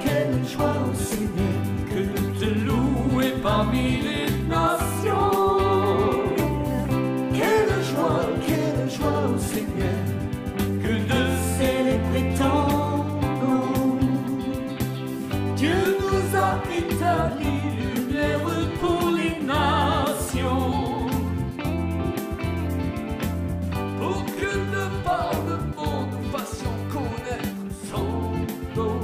quelle joie au Seigneur, que de te louer parmi les nations. Quelle joie au Seigneur, que de célébrer ton nom. Dieu nous a établi lumière pour les nations, pour que de par le monde nous fassions connaître son nom.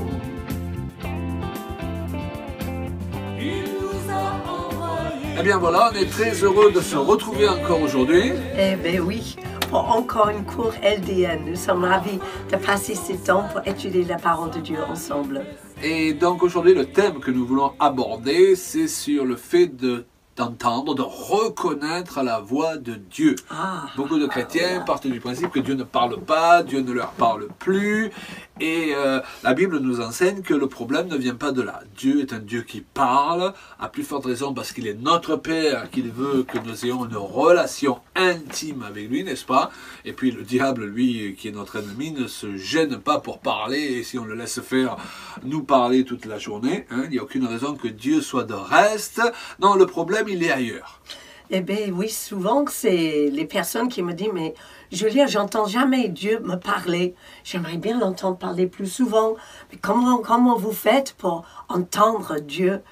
Il nous a envoyé. Eh bien voilà, on est très heureux de se retrouver encore aujourd'hui. Eh bien oui, pour encore une cours LDN. Nous sommes ravis de passer ce temps pour étudier la parole de Dieu ensemble. Et donc aujourd'hui, le thème que nous voulons aborder, c'est sur le fait d'entendre, de reconnaître la voix de Dieu. Beaucoup de chrétiens partent du principe que Dieu ne parle pas, Dieu ne leur parle plus. Et la Bible nous enseigne que le problème ne vient pas de là. Dieu est un Dieu qui parle, à plus forte raison parce qu'il est notre Père, qu'il veut que nous ayons une relation intime avec lui, n'est-ce pas? Et puis le diable, lui, qui est notre ennemi, ne se gêne pas pour parler, et si on le laisse faire, nous parler toute la journée, hein, il n'y a aucune raison que Dieu soit de reste. Non, le problème, il est ailleurs. Eh bien oui, souvent c'est les personnes qui me disent « Mais Julia, j'entends jamais Dieu me parler. J'aimerais bien l'entendre parler plus souvent. Mais comment vous faites pour entendre Dieu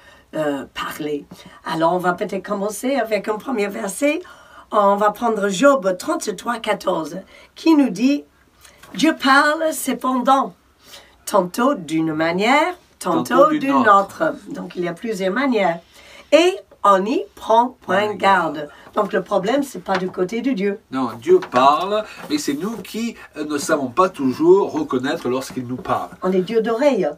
parler ?» Alors on va peut-être commencer avec un premier verset. On va prendre Job 33, 14 qui nous dit « Dieu parle cependant, tantôt d'une manière, tantôt d'une autre. » Donc il y a plusieurs manières. Et on y prend point garde. Donc le problème, c'est pas du côté de Dieu. Non, Dieu parle, mais c'est nous qui ne savons pas toujours reconnaître lorsqu'il nous parle. On est Dieu d'oreille.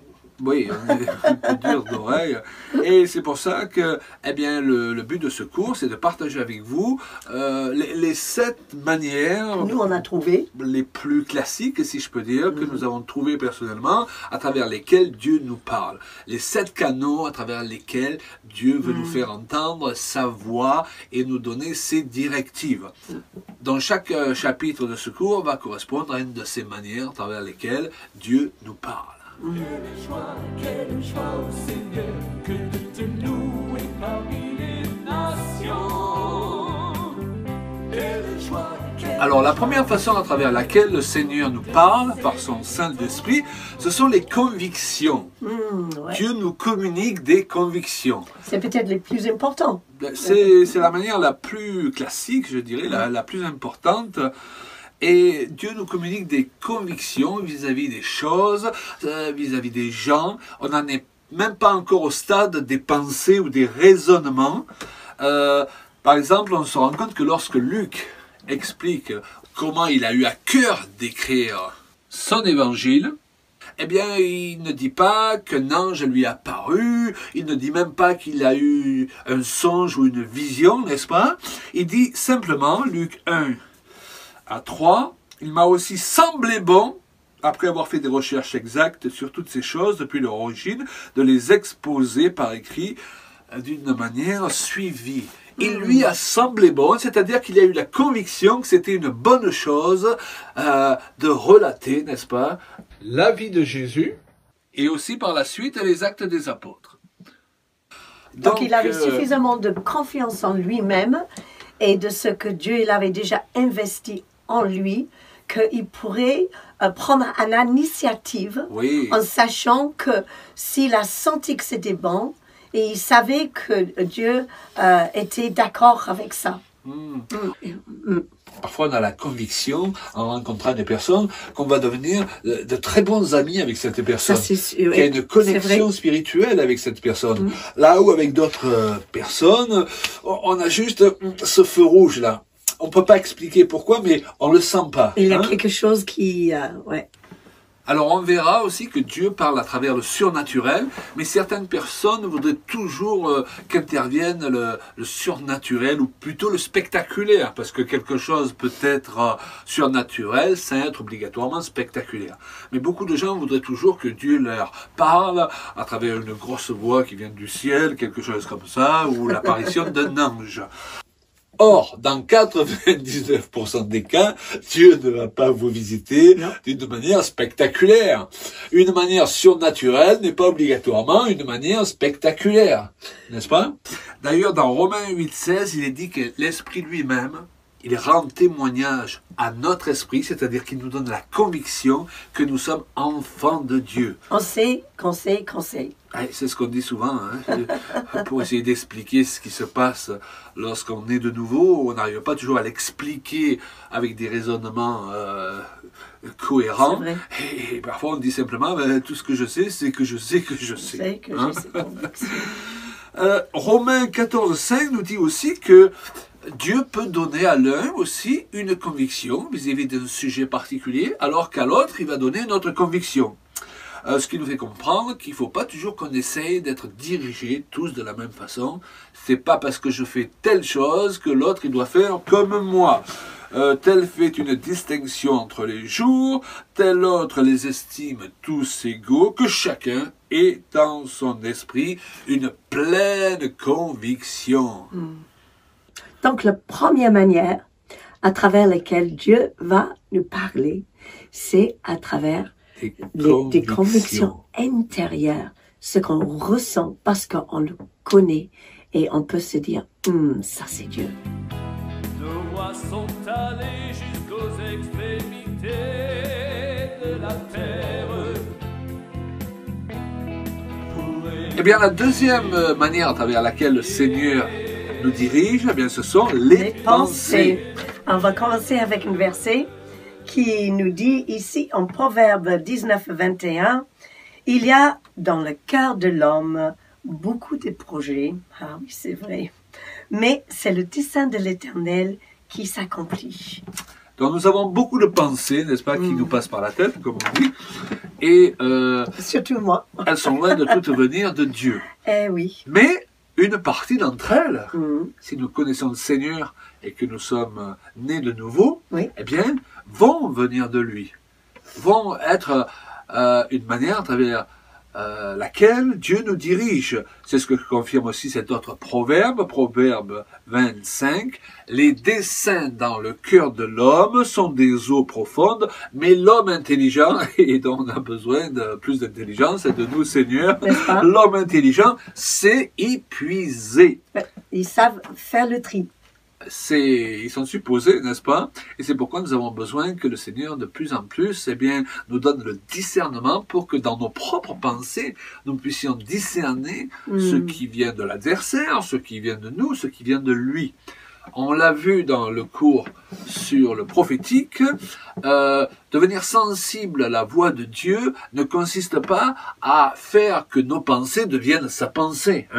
Oui, on est un peu dur d'oreille. Et c'est pour ça que, eh bien, le but de ce cours, c'est de partager avec vous les 7 manières. Nous, on a trouvé les plus classiques, si je peux dire, que nous avons trouvées personnellement, à travers lesquels Dieu nous parle. Les 7 canaux à travers lesquels Dieu veut nous faire entendre sa voix et nous donner ses directives. Dans chaque chapitre de ce cours va correspondre à une de ces manières à travers lesquelles Dieu nous parle. Quelle joie au Seigneur, que de te louer parmi les nations. Quelle joie, Alors, la première façon à travers laquelle le Seigneur nous parle, par son Saint-Esprit, ce sont les convictions. Ouais. Dieu nous communique des convictions. C'est peut-être les plus importants. C'est la manière la plus classique, je dirais, la plus importante. Et Dieu nous communique des convictions vis-à-vis des choses, vis-à-vis des gens. On n'en est même pas encore au stade des pensées ou des raisonnements. Par exemple, on se rend compte que lorsque Luc explique comment il a eu à cœur d'écrire son évangile, eh bien, il ne dit pas qu'un ange lui a apparu, il ne dit même pas qu'il a eu un songe ou une vision, n'est-ce pas? Il dit simplement, Luc 1, à 3, il m'a aussi semblé bon, après avoir fait des recherches exactes sur toutes ces choses depuis leur origine, de les exposer par écrit d'une manière suivie. Il lui a semblé bon, c'est-à-dire qu'il a eu la conviction que c'était une bonne chose de relater, n'est-ce pas, la vie de Jésus et aussi par la suite les actes des apôtres. Donc il avait suffisamment de confiance en lui-même et de ce que Dieu il avait déjà investi en lui, qu'il pourrait prendre une initiative en sachant que s'il a senti que c'était bon, et il savait que Dieu était d'accord avec ça. Parfois, on a la conviction, en rencontrant des personnes, qu'on va devenir de très bons amis avec cette personne. Qu'il y a une connexion spirituelle avec cette personne. Là où, avec d'autres personnes, on a juste ce feu rouge-là. On ne peut pas expliquer pourquoi, mais on ne le sent pas. Il y a quelque chose qui... Alors on verra aussi que Dieu parle à travers le surnaturel, mais certaines personnes voudraient toujours qu'intervienne le surnaturel, ou plutôt le spectaculaire, parce que quelque chose peut être surnaturel sans être obligatoirement spectaculaire. Mais beaucoup de gens voudraient toujours que Dieu leur parle à travers une grosse voix qui vient du ciel, quelque chose comme ça, ou l'apparition d'un ange. Or, dans 99% des cas, Dieu ne va pas vous visiter d'une manière spectaculaire. Une manière surnaturelle n'est pas obligatoirement une manière spectaculaire, n'est-ce pas? D'ailleurs, dans Romains 8,16, il est dit que l'Esprit lui-même, il rend témoignage à notre esprit, c'est-à-dire qu'il nous donne la conviction que nous sommes enfants de Dieu. On sait qu'on sait qu'on sait. C'est ce qu'on dit souvent, hein, pour essayer d'expliquer ce qui se passe lorsqu'on est de nouveau. On n'arrive pas toujours à l'expliquer avec des raisonnements cohérents. Et parfois on dit simplement, tout ce que je sais, c'est que je sais que je sais. Romains 14,5 nous dit aussi que Dieu peut donner à l'un aussi une conviction vis-à-vis d'un sujet particulier, alors qu'à l'autre, il va donner une autre conviction. Ce qui nous fait comprendre qu'il ne faut pas toujours qu'on essaye d'être dirigés tous de la même façon. C'est pas parce que je fais telle chose que l'autre il doit faire comme moi. Tel fait une distinction entre les jours, tel autre les estime tous égaux, que chacun ait dans son esprit une pleine conviction. Donc, la première manière à travers laquelle Dieu va nous parler, c'est à travers des convictions intérieures, ce qu'on ressent parce qu'on le connaît et on peut se dire, ça c'est Dieu. Nos voix sont allées jusqu'aux extrémités de la terre. Eh bien, la deuxième manière à travers laquelle le Seigneur nous dirige, eh bien, ce sont les pensées. On va commencer avec un verset qui nous dit ici en Proverbe 19, 21, il y a dans le cœur de l'homme beaucoup de projets. Ah oui, c'est vrai. Mais c'est le dessein de l'Éternel qui s'accomplit. Donc nous avons beaucoup de pensées, n'est-ce pas, qui nous passent par la tête, comme on dit. Et surtout moi. Elles sont loin de toutes venir de Dieu. Eh oui. Mais une partie d'entre elles, si nous connaissons le Seigneur et que nous sommes nés de nouveau, eh bien, vont venir de lui. Vont être une manière à travers laquelle Dieu nous dirige. C'est ce que confirme aussi cet autre proverbe, Proverbe 25. Les desseins dans le cœur de l'homme sont des eaux profondes, mais l'homme intelligent, et dont on a besoin de plus d'intelligence et de nous, Seigneur, l'homme intelligent s'est épuisé. Ils savent faire le tri. Ils sont supposés, n'est-ce pas? Et c'est pourquoi nous avons besoin que le Seigneur, de plus en plus, eh bien, nous donne le discernement pour que dans nos propres pensées, nous puissions discerner ce qui vient de l'adversaire, ce qui vient de nous, ce qui vient de lui. On l'a vu dans le cours sur le prophétique, devenir sensible à la voix de Dieu ne consiste pas à faire que nos pensées deviennent sa pensée,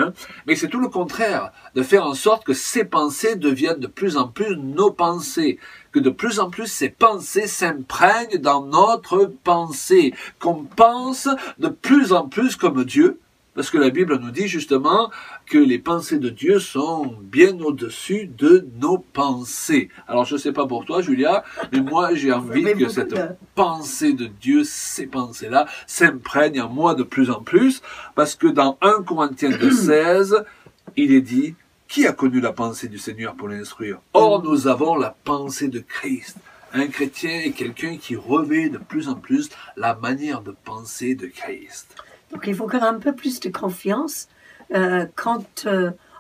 mais c'est tout le contraire, de faire en sorte que ces pensées deviennent de plus en plus nos pensées, que de plus en plus ces pensées s'imprègnent dans notre pensée, qu'on pense de plus en plus comme Dieu. Parce que la Bible nous dit justement que les pensées de Dieu sont bien au-dessus de nos pensées. Alors je ne sais pas pour toi, Julia, mais moi j'ai envie que cette pensée de Dieu, ces pensées-là, s'imprègnent en moi de plus en plus, parce que dans 1 Corinthiens 2,16, il est dit, qui a connu la pensée du Seigneur pour l'instruire? Or nous avons la pensée de Christ. Un chrétien est quelqu'un qui revêt de plus en plus la manière de penser de Christ. Donc, il faut qu'on ait un peu plus de confiance quand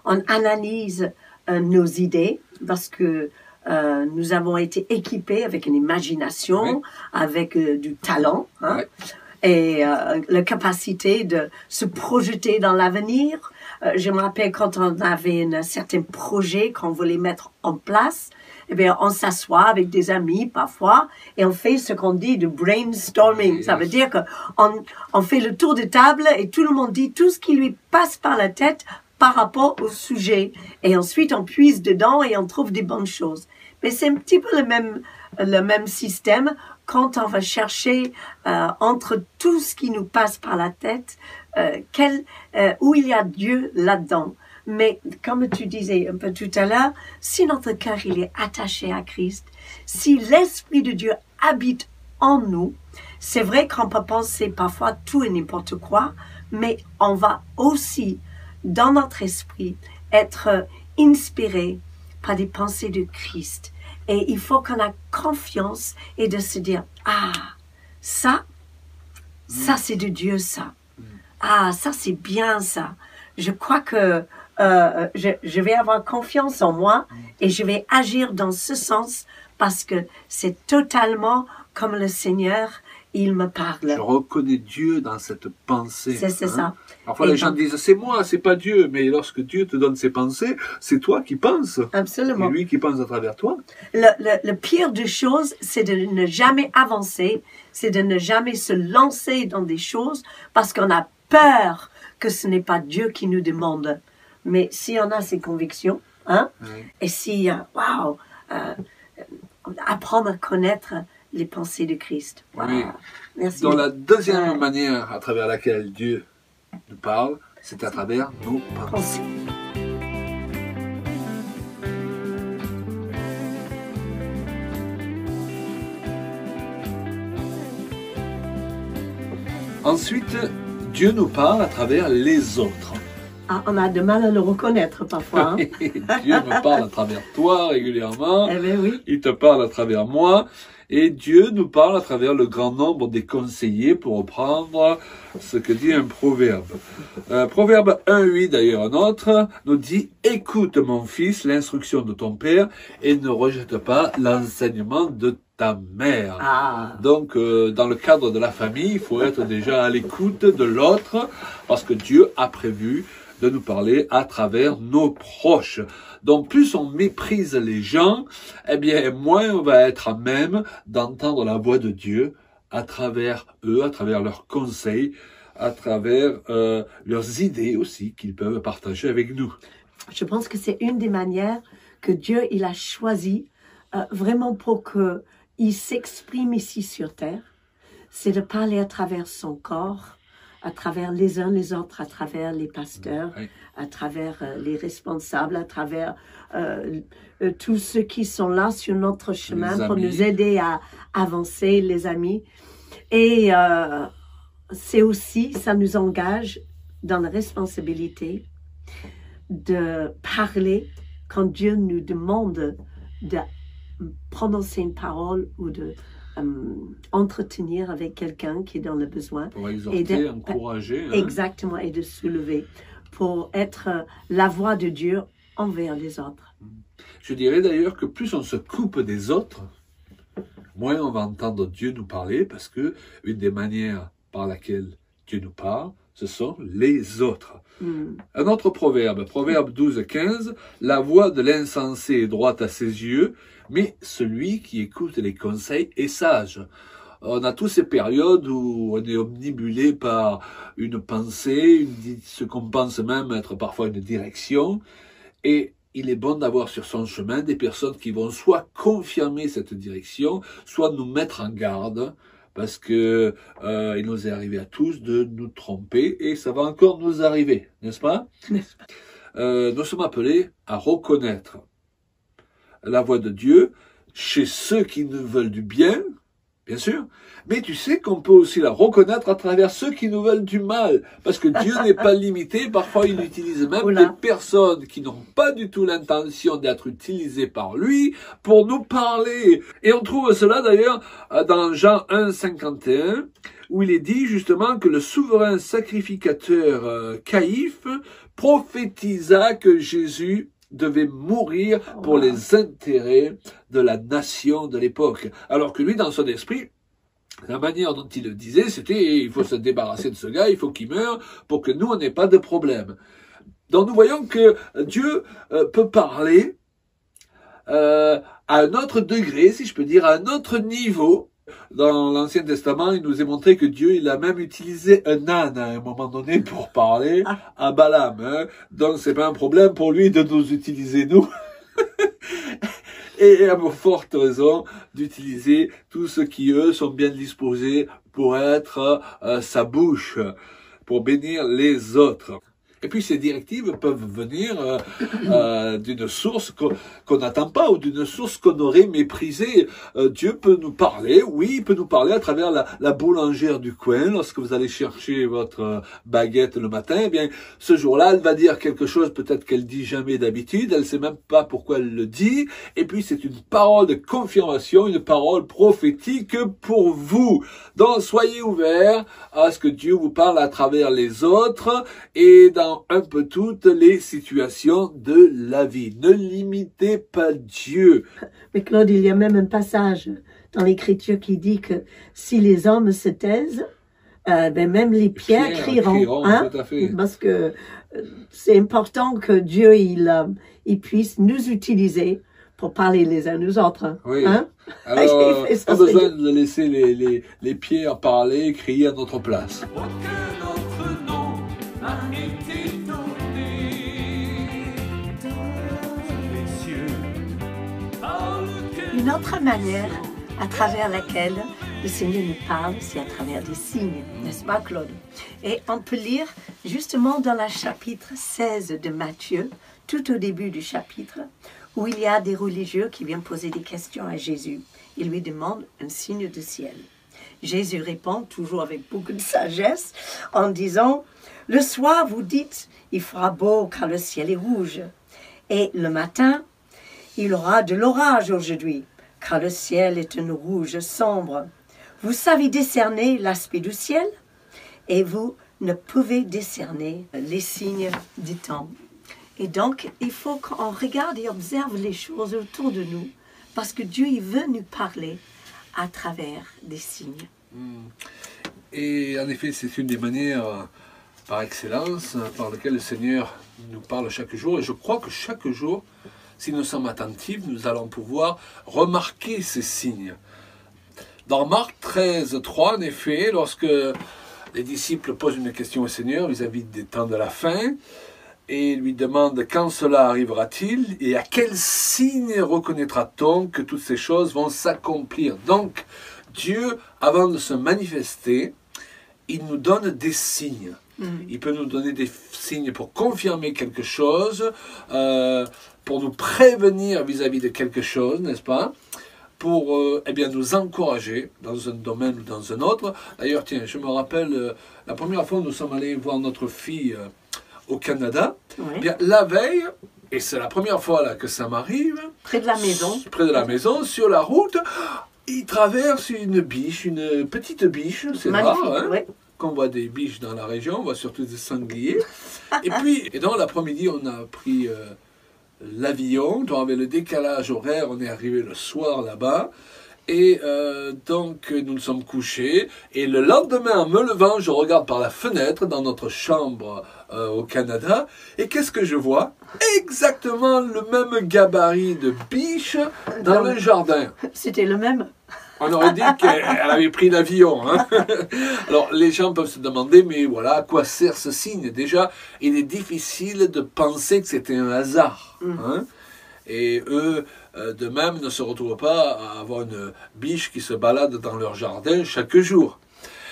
on analyse nos idées, parce que nous avons été équipés avec une imagination, avec du talent, et la capacité de se projeter dans l'avenir. Je me rappelle quand on avait un certain projet qu'on voulait mettre en place, eh bien, on s'assoit avec des amis parfois et on fait ce qu'on dit de brainstorming. Ça veut dire qu'on fait le tour de table et tout le monde dit tout ce qui lui passe par la tête par rapport au sujet. Et ensuite, on puise dedans et on trouve des bonnes choses. Mais c'est un petit peu le même système quand on va chercher entre tout ce qui nous passe par la tête, où il y a Dieu là-dedans. Mais comme tu disais un peu tout à l'heure, si notre cœur il est attaché à Christ, si l'Esprit de Dieu habite en nous, c'est vrai qu'on peut penser parfois tout et n'importe quoi, mais on va aussi, dans notre esprit, être inspiré par des pensées de Christ. Et il faut qu'on ait confiance et de se dire, ah, ça c'est de Dieu, ça. Ah, ça c'est bien, ça. Je crois que je vais avoir confiance en moi et je vais agir dans ce sens parce que c'est totalement comme le Seigneur, il me parle. Je reconnais Dieu dans cette pensée. C'est ça. Parfois, les gens disent, c'est moi, c'est pas Dieu. Mais lorsque Dieu te donne ses pensées, c'est toi qui penses. Absolument. Et lui qui pense à travers toi. Le pire des choses, c'est de ne jamais avancer, c'est de ne jamais se lancer dans des choses parce qu'on a peur que ce n'est pas Dieu qui nous demande. Mais si on a ces convictions, et si, apprendre à connaître les pensées de Christ. Wow. Oui. Merci. Dans la deuxième manière à travers laquelle Dieu nous parle, c'est à travers nos pensées. Ensuite, Dieu nous parle à travers les autres. Ah, on a de mal à le reconnaître parfois. Dieu me parle à travers toi régulièrement. Eh bien, oui. Il te parle à travers moi. Et Dieu nous parle à travers le grand nombre des conseillers, pour reprendre ce que dit un proverbe. Proverbe 1.8 d'ailleurs, un autre, nous dit « Écoute mon fils l'instruction de ton père et ne rejette pas l'enseignement de ta mère. » Donc, dans le cadre de la famille, il faut être déjà à l'écoute de l'autre parce que Dieu a prévu de nous parler à travers nos proches. Donc, plus on méprise les gens, eh bien, moins on va être à même d'entendre la voix de Dieu à travers eux, à travers leurs conseils, à travers leurs idées aussi qu'ils peuvent partager avec nous. Je pense que c'est une des manières que Dieu il a choisi vraiment pour qu'il s'exprime ici sur terre. C'est de parler à travers son corps, à travers les uns les autres, à travers les pasteurs, oui. à travers les responsables, à travers tous ceux qui sont là sur notre chemin pour nous aider à avancer, les amis. Et c'est aussi, ça nous engage dans la responsabilité de parler quand Dieu nous demande de prononcer une parole ou de entretenir avec quelqu'un qui est dans le besoin. Pour exhorter, encourager. Exactement, et de soulever. Pour être la voix de Dieu envers les autres. Je dirais d'ailleurs que plus on se coupe des autres, moins on va entendre Dieu nous parler, parce que une des manières par laquelle Dieu nous parle, ce sont les autres. Un autre proverbe, proverbe 12.15, la voix de l'insensé est droite à ses yeux, mais celui qui écoute les conseils est sage. On a tous ces périodes où on est omnibulé par une pensée, ce qu'on pense même être parfois une direction, et il est bon d'avoir sur son chemin des personnes qui vont soit confirmer cette direction, soit nous mettre en garde, parce que il nous est arrivé à tous de nous tromper, et ça va encore nous arriver, n'est-ce pas? Nous sommes appelés à reconnaître la voix de Dieu chez ceux qui nous veulent du bien, bien sûr, mais tu sais qu'on peut aussi la reconnaître à travers ceux qui nous veulent du mal, parce que Dieu n'est pas limité, parfois il utilise même des personnes qui n'ont pas du tout l'intention d'être utilisées par lui pour nous parler. Et on trouve cela d'ailleurs dans Jean 1.51, où il est dit justement que le souverain sacrificateur Caïphe prophétisa que Jésus devait mourir pour les intérêts de la nation de l'époque. Alors que lui, dans son esprit, la manière dont il le disait, c'était il faut se débarrasser de ce gars, il faut qu'il meure pour que nous, on n'ait pas de problème. Donc nous voyons que Dieu peut parler à un autre degré, si je peux dire, à un autre niveau. Dans l'Ancien Testament, il nous est montré que Dieu, il a même utilisé un âne à un moment donné pour parler à Balaam. Hein. Donc, c'est pas un problème pour lui de nous utiliser, nous. Et à forte raison d'utiliser tous ceux qui, eux, sont bien disposés pour être sa bouche, pour bénir les autres. Et puis ces directives peuvent venir d'une source qu'on n'attend pas ou d'une source qu'on aurait méprisée. Dieu peut nous parler, oui, il peut nous parler à travers la boulangère du coin. Lorsque vous allez chercher votre baguette le matin, eh bien, ce jour-là, elle va dire quelque chose peut-être qu'elle dit jamais d'habitude, elle ne sait même pas pourquoi elle le dit. Et puis c'est une parole de confirmation, une parole prophétique pour vous. Donc soyez ouverts à ce que Dieu vous parle à travers les autres et dans un peu toutes les situations de la vie. Ne limitez pas Dieu. Mais Claude, il y a même un passage dans l'Écriture qui dit que si les hommes se taisent, ben même les pierres crieront, hein? Tout à fait. Parce que c'est important que Dieu il puisse nous utiliser pour parler les uns aux autres. Oui. Hein? Alors, pas besoin de laisser les pierres parler, crier à notre place. Oh, que notre nom a été donné dans les cieux. Par lequel Une autre manière à travers laquelle le Seigneur nous parle, c'est à travers des signes, n'est-ce pas Claude? Et on peut lire justement dans le chapitre 16 de Matthieu, tout au début du chapitre, où il y a des religieux qui viennent poser des questions à Jésus. Ils lui demandent un signe du ciel. Jésus répond, toujours avec beaucoup de sagesse, en disant, « Le soir, vous dites, il fera beau car le ciel est rouge. Et le matin, il aura de l'orage aujourd'hui, car le ciel est un rouge sombre. Vous savez décerner l'aspect du ciel, et vous ne pouvez décerner les signes du temps. » Et donc, il faut qu'on regarde et observe les choses autour de nous, parce que Dieu, il veut nous parler à travers des signes. Et en effet, c'est une des manières par excellence par lesquelles le Seigneur nous parle chaque jour. Et je crois que chaque jour, si nous sommes attentifs, nous allons pouvoir remarquer ces signes. Dans Marc 13, 3, en effet, lorsque les disciples posent une question au Seigneur vis-à-vis des temps de la fin, et lui demandent quand cela arrivera-t-il et à quel signe reconnaîtra-t-on que toutes ces choses vont s'accomplir. Donc, Dieu, avant de se manifester, il nous donne des signes. Il peut nous donner des signes pour confirmer quelque chose, pour nous prévenir vis-à-vis de quelque chose, n'est-ce pas? Pour eh bien, nous encourager dans un domaine ou dans un autre. D'ailleurs, tiens, je me rappelle, la première fois où nous sommes allés voir notre fille au Canada, Oui. eh bien, la veille, et c'est la première fois là que ça m'arrive, Près de la maison. près de la maison, sur la route, il traverse une biche, une petite biche, c'est Magnifique, rare, hein, oui. qu'on voit des biches dans la région, on voit surtout des sangliers. Et donc l'après-midi, on a pris l'avion, donc avec le décalage horaire, on est arrivé le soir là-bas. Et donc nous nous sommes couchés et le lendemain en me levant je regarde par la fenêtre dans notre chambre au Canada et qu'est-ce que je vois? Exactement le même gabarit de biche dans le jardin. C'était le même. On aurait dit qu'elle avait pris l'avion. Hein. Alors les gens peuvent se demander mais voilà à quoi sert ce signe? Déjà il est difficile de penser que c'était un hasard. Hein. Et eux, de même, ne se retrouvent pas à avoir une biche qui se balade dans leur jardin chaque jour.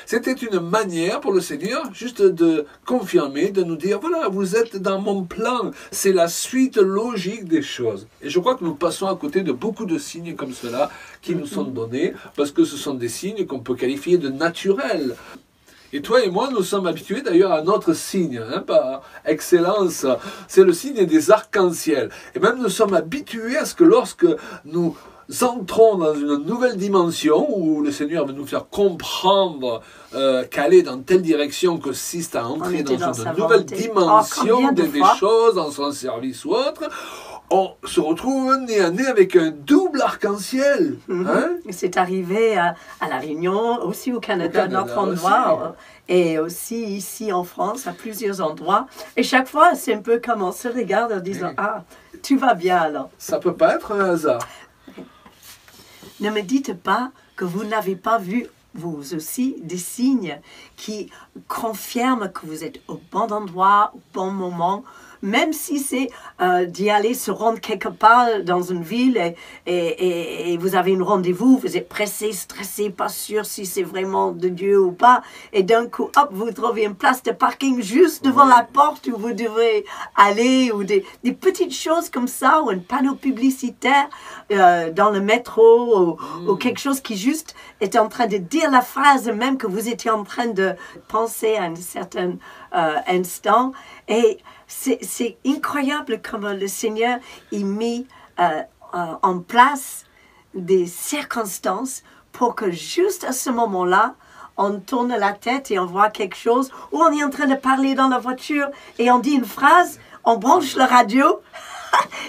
C'était une manière pour le Seigneur juste de confirmer, de nous dire, voilà, vous êtes dans mon plan. C'est la suite logique des choses. Et je crois que nous passons à côté de beaucoup de signes comme cela qui nous sont donnés, parce que ce sont des signes qu'on peut qualifier de naturels. Et toi et moi, nous sommes habitués d'ailleurs à un autre signe, hein, par excellence, c'est le signe des arcs-en-ciel. Et même nous sommes habitués à ce que lorsque nous entrons dans une nouvelle dimension, où le Seigneur veut nous faire comprendre qu'aller dans telle direction consiste à entrer dans une nouvelle dimension des choses, dans son service ou autre, on se retrouve nez à nez avec un double arc-en-ciel. Hein? C'est arrivé à La Réunion, aussi au Canada, notre endroit, et aussi ici en France, à plusieurs endroits. Et chaque fois, c'est un peu comme on se regarde en disant, ah, tu vas bien alors. Ça ne peut pas être un hasard. Ne me dites pas que vous n'avez pas vu, vous aussi, des signes qui confirment que vous êtes au bon endroit, au bon moment, même si c'est d'y aller se rendre quelque part dans une ville et vous avez un rendez-vous, vous êtes pressé, stressé, pas sûr si c'est vraiment de Dieu ou pas, et d'un coup, hop, vous trouvez une place de parking juste devant la porte où vous devez aller, ou des petites choses comme ça, ou un panneau publicitaire dans le métro, ou quelque chose qui juste est en train de dire la phrase même que vous étiez en train de penser à un certain instant. Et c'est incroyable comment le Seigneur il met en place des circonstances pour que juste à ce moment-là, on tourne la tête et on voit quelque chose, ou on est en train de parler dans la voiture et on dit une phrase, on branche la radio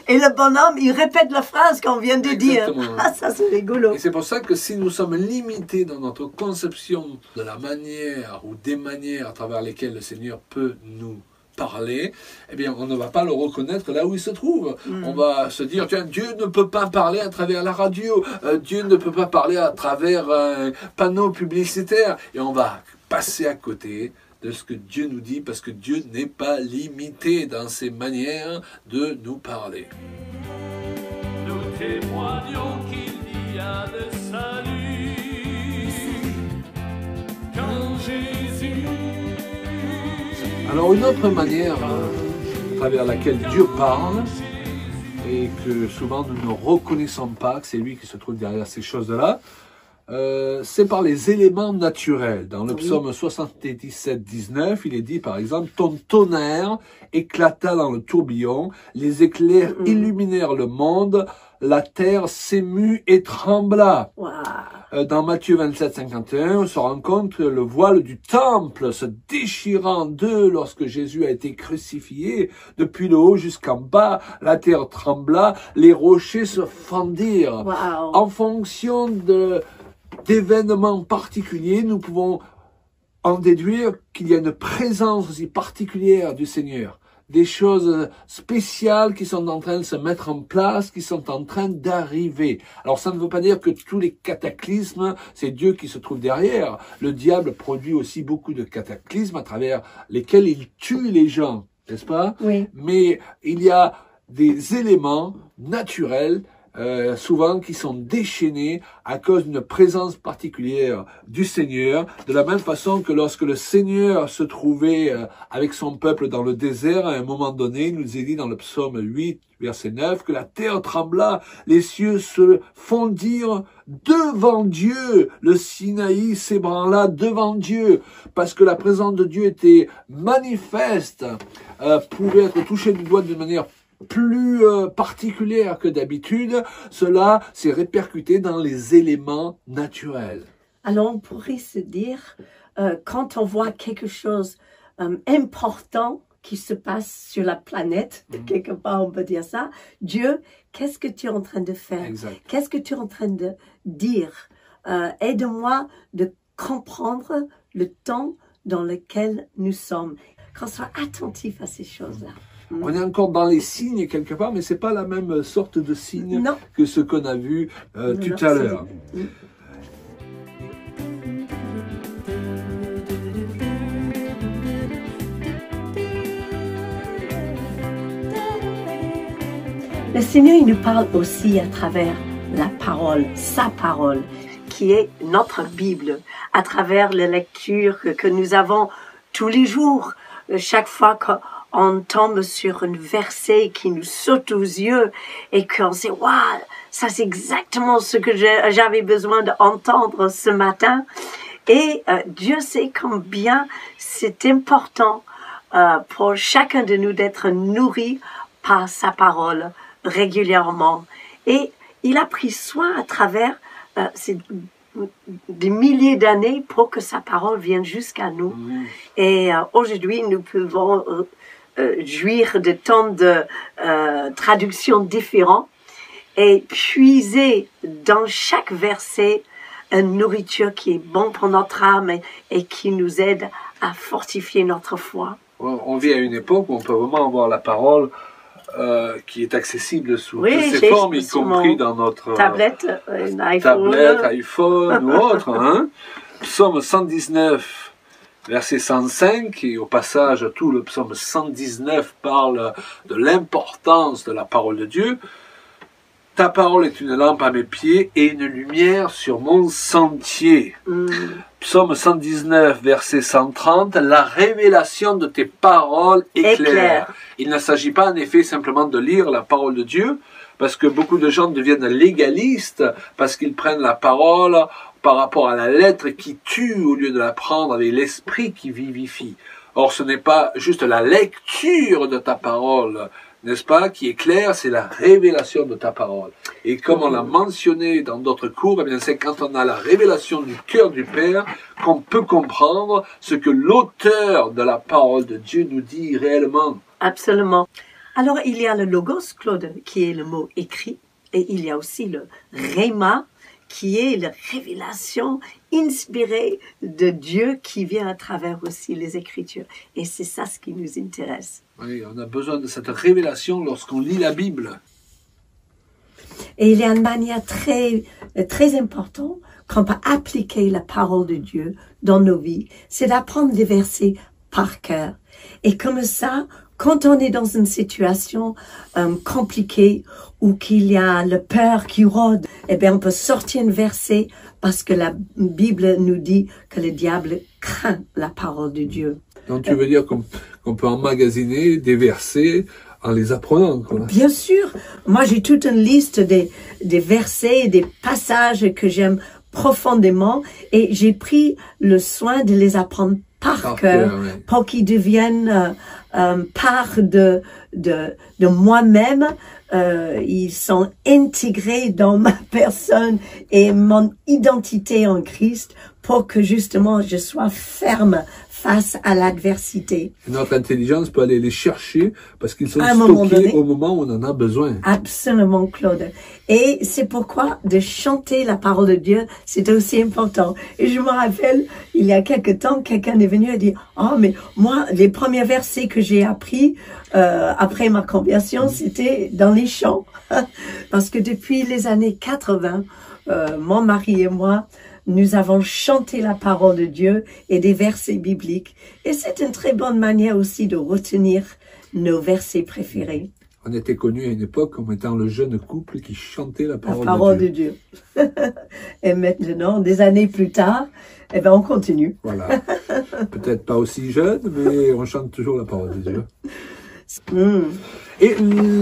et le bonhomme, il répète la phrase qu'on vient de dire. Ah, ça c'est rigolo. Et c'est pour ça que si nous sommes limités dans notre conception de la manière ou des manières à travers lesquelles le Seigneur peut nous parler, eh bien, on ne va pas le reconnaître là où il se trouve. On va se dire, tiens, Dieu ne peut pas parler à travers la radio, Dieu ne peut pas parler à travers un panneau publicitaire, et on va passer à côté de ce que Dieu nous dit, parce que Dieu n'est pas limité dans ses manières de nous parler. Nous témoignons qu'il y a le salut quand Jésus. Alors une autre manière à travers laquelle Dieu parle, et que souvent nous ne reconnaissons pas que c'est lui qui se trouve derrière ces choses-là, c'est par les éléments naturels. Dans le psaume 77, 19, il est dit par exemple, ton tonnerre éclata dans le tourbillon, les éclairs illuminèrent le monde, la terre s'émut et trembla. Wow. Dans Matthieu 27, 51, on se rend compte le voile du temple se déchirant en deux lorsque Jésus a été crucifié. Depuis le haut jusqu'en bas, la terre trembla, les rochers se fendirent. Wow. En fonction d'événements particuliers, nous pouvons en déduire qu'il y a une présence aussi particulière du Seigneur. Des choses spéciales qui sont en train de se mettre en place, qui sont en train d'arriver. Alors ça ne veut pas dire que tous les cataclysmes, c'est Dieu qui se trouve derrière. Le diable produit aussi beaucoup de cataclysmes à travers lesquels il tue les gens, n'est-ce pas? Oui. Mais il y a des éléments naturels souvent qui sont déchaînés à cause d'une présence particulière du Seigneur, de la même façon que lorsque le Seigneur se trouvait avec son peuple dans le désert, à un moment donné, il nous est dit dans le psaume 8, verset 9, que la terre trembla, les cieux se fondirent devant Dieu, le Sinaï s'ébranla devant Dieu, parce que la présence de Dieu était manifeste, pouvait être touchée du doigt d'une manière plus particulière que d'habitude. Cela s'est répercuté dans les éléments naturels. Alors on pourrait se dire, quand on voit quelque chose important qui se passe sur la planète, quelque part on peut dire ça, Dieu, qu'est-ce que tu es en train de faire? Exact. Qu'est-ce que tu es en train de dire? Aide-moi de comprendre le temps dans lequel nous sommes. Qu'on soit attentif à ces choses-là. On est encore dans les signes quelque part, mais c'est pas la même sorte de signe que ce qu'on a vu tout à l'heure. Le Seigneur, il nous parle aussi à travers la parole, sa parole, qui est notre Bible, à travers les lectures que nous avons tous les jours, chaque fois qu'on tombe sur un verset qui nous saute aux yeux et qu'on sait, waouh, ça c'est exactement ce que j'avais besoin d'entendre ce matin. Et Dieu sait combien c'est important pour chacun de nous d'être nourri par sa parole régulièrement. Et il a pris soin à travers des milliers d'années pour que sa parole vienne jusqu'à nous. Et aujourd'hui, nous pouvons jouir de tant de traductions différentes et puiser dans chaque verset une nourriture qui est bonne pour notre âme et qui nous aide à fortifier notre foi. On vit à une époque où on peut vraiment avoir la parole qui est accessible sous toutes ses formes, y compris dans notre tablette, iPhone ou autre. Hein. Psaume 119, verset 105, et au passage, tout le psaume 119 parle de l'importance de la parole de Dieu. Ta parole est une lampe à mes pieds et une lumière sur mon sentier. Psaume 119, verset 130, la révélation de tes paroles est claire. Il ne s'agit pas en effet simplement de lire la parole de Dieu, parce que beaucoup de gens deviennent légalistes, parce qu'ils prennent la parole par rapport à la lettre qui tue au lieu de la prendre avec l'esprit qui vivifie. Or, ce n'est pas juste la lecture de ta parole, n'est-ce pas, qui est claire, c'est la révélation de ta parole. Et comme on l'a mentionné dans d'autres cours, eh bien, c'est quand on a la révélation du cœur du Père qu'on peut comprendre ce que l'auteur de la parole de Dieu nous dit réellement. Absolument. Alors, il y a le logos, Claude, qui est le mot écrit, et il y a aussi le rhéma, qui est la révélation inspirée de Dieu qui vient à travers aussi les Écritures. Et c'est ça ce qui nous intéresse. Oui, on a besoin de cette révélation lorsqu'on lit la Bible. Et il y a une manière très, très importante qu'on peut appliquer la parole de Dieu dans nos vies, c'est d'apprendre des versets par cœur. Et comme ça, quand on est dans une situation compliquée ou qu'il y a le peur qui rôde, eh bien, on peut sortir un verset parce que la Bible nous dit que le diable craint la parole de Dieu. Donc, tu veux dire qu'on peut emmagasiner des versets en les apprenant, quoi. Bien sûr. Moi, j'ai toute une liste des versets, des passages que j'aime profondément et j'ai pris le soin de les apprendre par cœur, ouais, pour qu'ils deviennent part de moi-même. Ils sont intégrés dans ma personne et mon identité en Christ pour que justement je sois ferme face à l'adversité. Notre intelligence peut aller les chercher parce qu'ils sont stockés au moment où on en a besoin. Absolument, Claude. Et c'est pourquoi de chanter la parole de Dieu, c'est aussi important. Et je me rappelle, il y a quelque temps, quelqu'un est venu et dit « Oh, mais moi, les premiers versets que j'ai appris après ma conversion, c'était dans les chants. » Parce que depuis les années 80, mon mari et moi, nous avons chanté la parole de Dieu et des versets bibliques. Et c'est une très bonne manière aussi de retenir nos versets préférés. On était connus à une époque comme étant le jeune couple qui chantait la parole de Dieu. Et maintenant, des années plus tard, eh ben, on continue. Voilà. Peut-être pas aussi jeune, mais on chante toujours la parole de Dieu. Et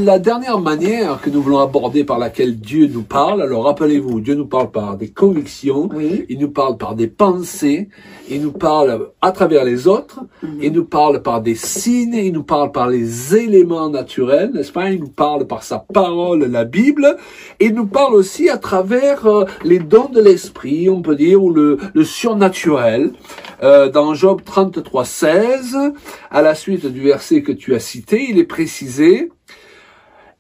la dernière manière que nous voulons aborder par laquelle Dieu nous parle, alors rappelez-vous, Dieu nous parle par des convictions, oui, il nous parle par des pensées, il nous parle à travers les autres, il nous parle par des signes, il nous parle par les éléments naturels, n'est-ce pas? Il nous parle par sa parole, la Bible, et il nous parle aussi à travers les dons de l'esprit, on peut dire, ou le surnaturel. Dans Job 33, 16, à la suite du verset que tu as cité, il est précisé: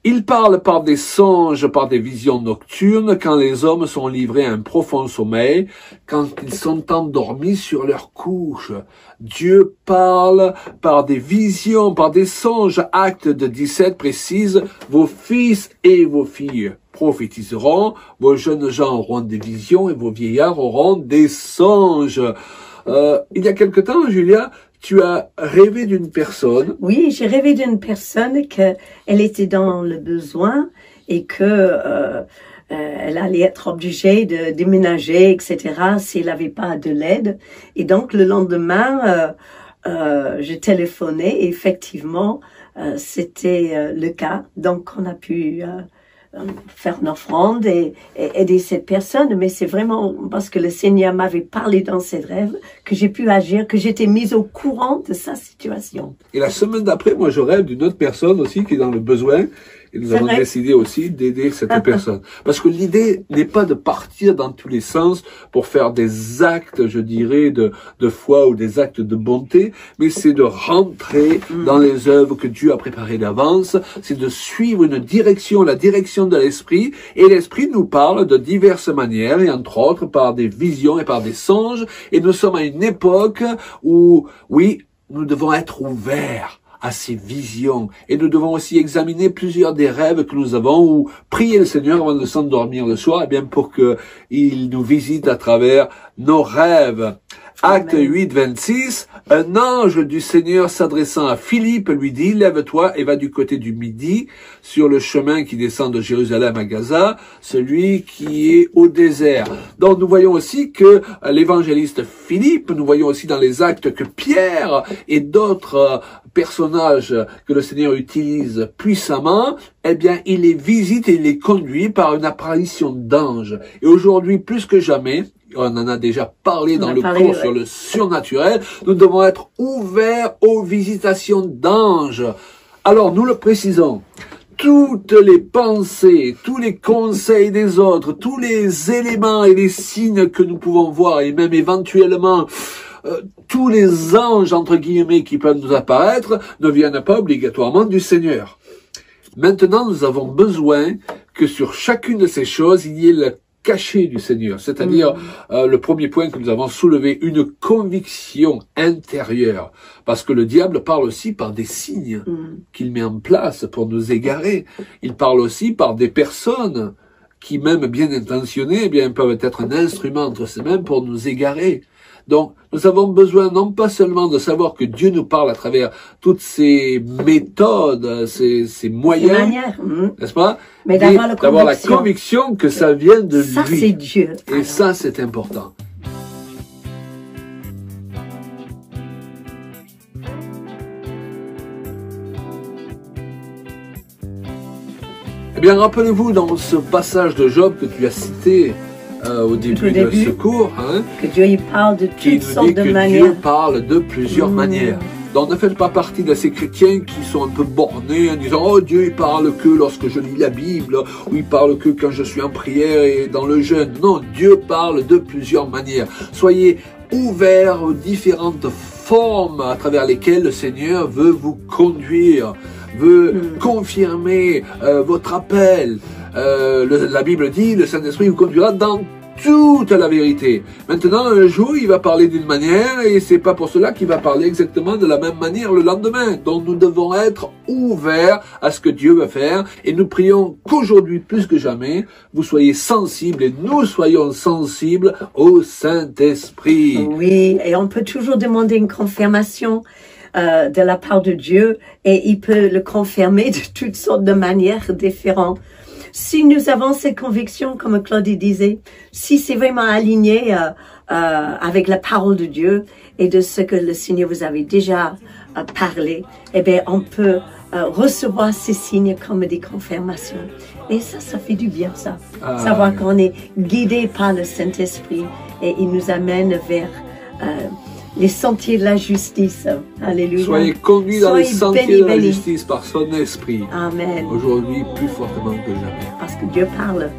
il parle par des songes, par des visions nocturnes, quand les hommes sont livrés à un profond sommeil, quand ils sont endormis sur leur couche. Dieu parle par des visions, par des songes. Acte de 17 précise: vos fils et vos filles prophétiseront, vos jeunes gens auront des visions et vos vieillards auront des songes. Il y a quelque temps, Julia, tu as rêvé d'une personne. Oui, j'ai rêvé d'une personne qu'elle était dans le besoin et que elle allait être obligée de déménager, etc., s'il n'avait pas de l'aide. Et donc, le lendemain, j'ai téléphoné et effectivement, c'était le cas. Donc, on a pu faire une offrande et aider cette personne, mais c'est vraiment parce que le Seigneur m'avait parlé dans ses rêves que j'ai pu agir, que j'étais mise au courant de sa situation. Et la semaine d'après, moi, je rêve d'une autre personne aussi qui est dans le besoin. Et nous avons décidé aussi d'aider cette personne. Parce que l'idée n'est pas de partir dans tous les sens pour faire des actes, je dirais, de foi ou des actes de bonté, mais c'est de rentrer dans les œuvres que Dieu a préparées d'avance. C'est de suivre une direction, la direction de l'Esprit. Et l'Esprit nous parle de diverses manières, et entre autres par des visions et par des songes. Et nous sommes à une époque où, oui, nous devons être ouverts à ces visions. Et nous devons aussi examiner plusieurs des rêves que nous avons ou prier le Seigneur avant de s'endormir le soir, eh bien pour qu'il nous visite à travers nos rêves. Acte Amen. 8, 26, un ange du Seigneur s'adressant à Philippe lui dit, lève-toi et va du côté du Midi, sur le chemin qui descend de Jérusalem à Gaza, celui qui est au désert. Donc nous voyons aussi que l'évangéliste Philippe, nous voyons aussi dans les actes que Pierre et d'autres personnages que le Seigneur utilise puissamment, eh bien, il les visite et il les conduit par une apparition d'ange. Et aujourd'hui, plus que jamais, on en a déjà parlé dans le cours sur le surnaturel, nous devons être ouverts aux visitations d'anges. Alors, nous le précisons, toutes les pensées, tous les conseils des autres, tous les éléments et les signes que nous pouvons voir, et même éventuellement tous les anges, entre guillemets, qui peuvent nous apparaître, ne viennent pas obligatoirement du Seigneur. Maintenant, nous avons besoin que sur chacune de ces choses, il y ait le cachet du Seigneur, c'est-à-dire le premier point que nous avons soulevé, une conviction intérieure, parce que le diable parle aussi par des signes qu'il met en place pour nous égarer. Il parle aussi par des personnes qui, même bien intentionnées, eh bien, peuvent être un instrument entre ses mains pour nous égarer. Donc, nous avons besoin non pas seulement de savoir que Dieu nous parle à travers toutes ces méthodes, ces moyens, n'est-ce pas? Mais d'avoir la conviction que ça vient de lui. Ça, c'est Dieu. Et ça, c'est important. Eh bien, rappelez-vous dans ce passage de Job que tu as cité, au début de ce cours, que Dieu il parle de toutes sortes de manières. Dieu parle de plusieurs manières. Donc ne faites pas partie de ces chrétiens qui sont un peu bornés en disant « Oh, Dieu il parle que lorsque je lis la Bible, ou il parle que quand je suis en prière et dans le jeûne. » Non, Dieu parle de plusieurs manières. Soyez ouverts aux différentes formes à travers lesquelles le Seigneur veut vous conduire, veut confirmer votre appel. La Bible dit, le Saint-Esprit vous conduira dans toute la vérité. Maintenant, un jour, il va parler d'une manière et c'est pas pour cela qu'il va parler exactement de la même manière le lendemain. Donc, nous devons être ouverts à ce que Dieu va faire et nous prions qu'aujourd'hui, plus que jamais, vous soyez sensibles et nous soyons sensibles au Saint-Esprit. Oui, et on peut toujours demander une confirmation de la part de Dieu et il peut le confirmer de toutes sortes de manières différentes. Si nous avons cette conviction, comme Claudie disait, si c'est vraiment aligné avec la parole de Dieu et de ce que le Seigneur vous avait déjà parlé, eh bien, on peut recevoir ces signes comme des confirmations. Et ça fait du bien, ça. Savoir qu'on est guidé par le Saint-Esprit et il nous amène vers les sentiers de la justice. Alléluia. Soyez conduits dans les sentiers de la justice par son esprit. Amen. Aujourd'hui, plus fortement que jamais. Parce que Dieu parle.